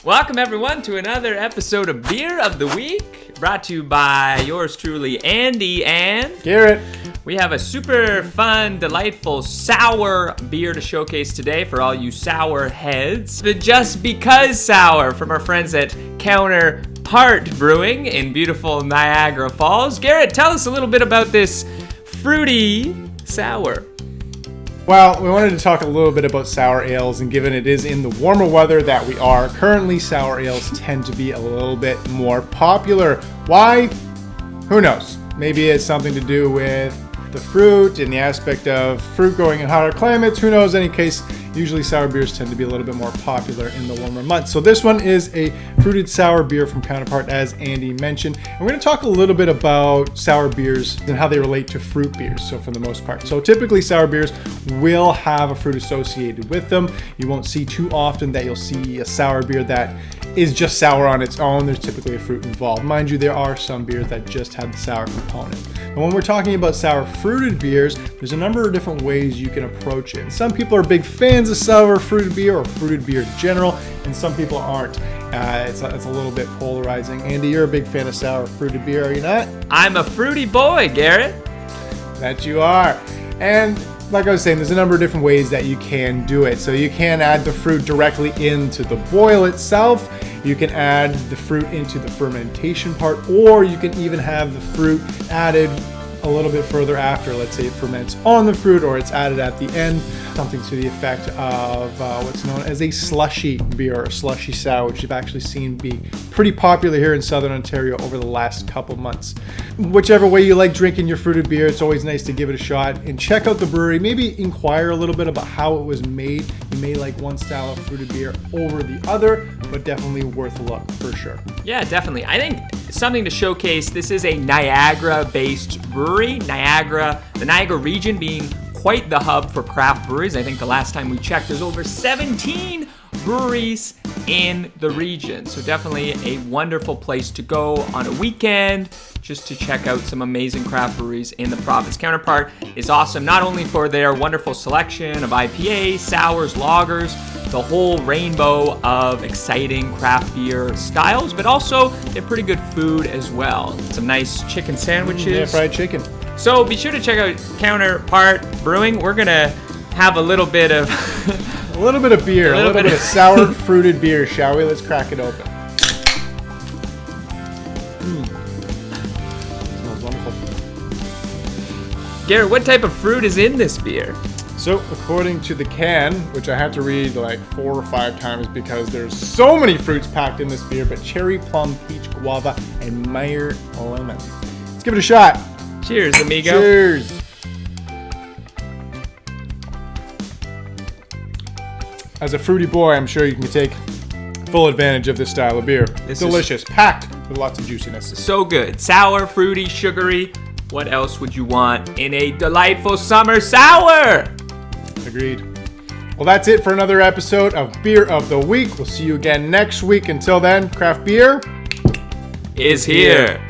Welcome everyone to another episode of Beer of the Week, brought to you by yours truly, Andy and Garrett. We have a super fun, delightful, sour beer to showcase today for all you sour heads. The Just Because Sour from our friends at Counterpart Brewing in beautiful Niagara Falls. Garrett, tell us a little bit about this fruity sour. Well, we wanted to talk a little bit about sour ales, and given it is in the warmer weather that we are, currently sour ales tend to be a little bit more popular. Why? Who knows? Maybe it's something to do with the fruit and the aspect of fruit growing in hotter climates. Who knows? In any case, usually sour beers tend to be a little bit more popular in the warmer months. So this one is a fruited sour beer from Counterpart, as Andy mentioned. And we're going to talk a little bit about sour beers and how they relate to fruit beers, so for the most part. So typically sour beers will have a fruit associated with them. You won't see too often that you'll see a sour beer that is just sour on its own. There's typically a fruit involved. Mind you, there are some beers that just have the sour component. And when we're talking about sour fruited beers, there's a number of different ways you can approach it. And some people are big fans of sour fruited beer or fruited beer in general, and some people aren't. It's a little bit polarizing. Andy, you're a big fan of sour fruited beer, are you not? I'm a fruity boy, Garrett. That you are. And like I was saying, there's a number of different ways that you can do it. So you can add the fruit directly into the boil itself. You can add the fruit into the fermentation part, or you can even have the fruit added a little bit further after. Let's say it ferments on the fruit, or it's added at the end. Something to the effect of what's known as a slushy beer or slushy sour, which you've actually seen be pretty popular here in Southern Ontario over the last couple months. Whichever way you like drinking your fruited beer, it's always nice to give it a shot and check out the brewery. Maybe inquire a little bit about how it was made. You may like one style of fruited beer over the other, but definitely worth a look for sure. Yeah, definitely. I think something to showcase, this is a Niagara-based brewery. The Niagara region being quite the hub for craft breweries. I think the last time we checked, there's over 17 breweries in the region. So definitely a wonderful place to go on a weekend just to check out some amazing craft breweries in the province. Counterpart is awesome, not only for their wonderful selection of IPAs, sours, lagers, the whole rainbow of exciting craft beer styles, but also they're pretty good food as well. Some nice chicken sandwiches. Yeah, fried chicken. So be sure to check out Counterpart Brewing. We're gonna have a little bit of a little bit of beer, a little bit of sour fruited beer, shall we? Let's crack it open. Smells wonderful. Garrett, what type of fruit is in this beer? So, according to the can, which I had to read like 4 or 5 times because there's so many fruits packed in this beer, but cherry, plum, peach, guava, and Meyer lemon. Let's give it a shot. Cheers, amigo. Cheers. As a fruity boy, I'm sure you can take full advantage of this style of beer. It's delicious, packed with lots of juiciness. So good. Sour, fruity, sugary. What else would you want in a delightful summer sour? Agreed. Well, that's it for another episode of Beer of the Week. We'll see you again next week. Until then, craft beer is here.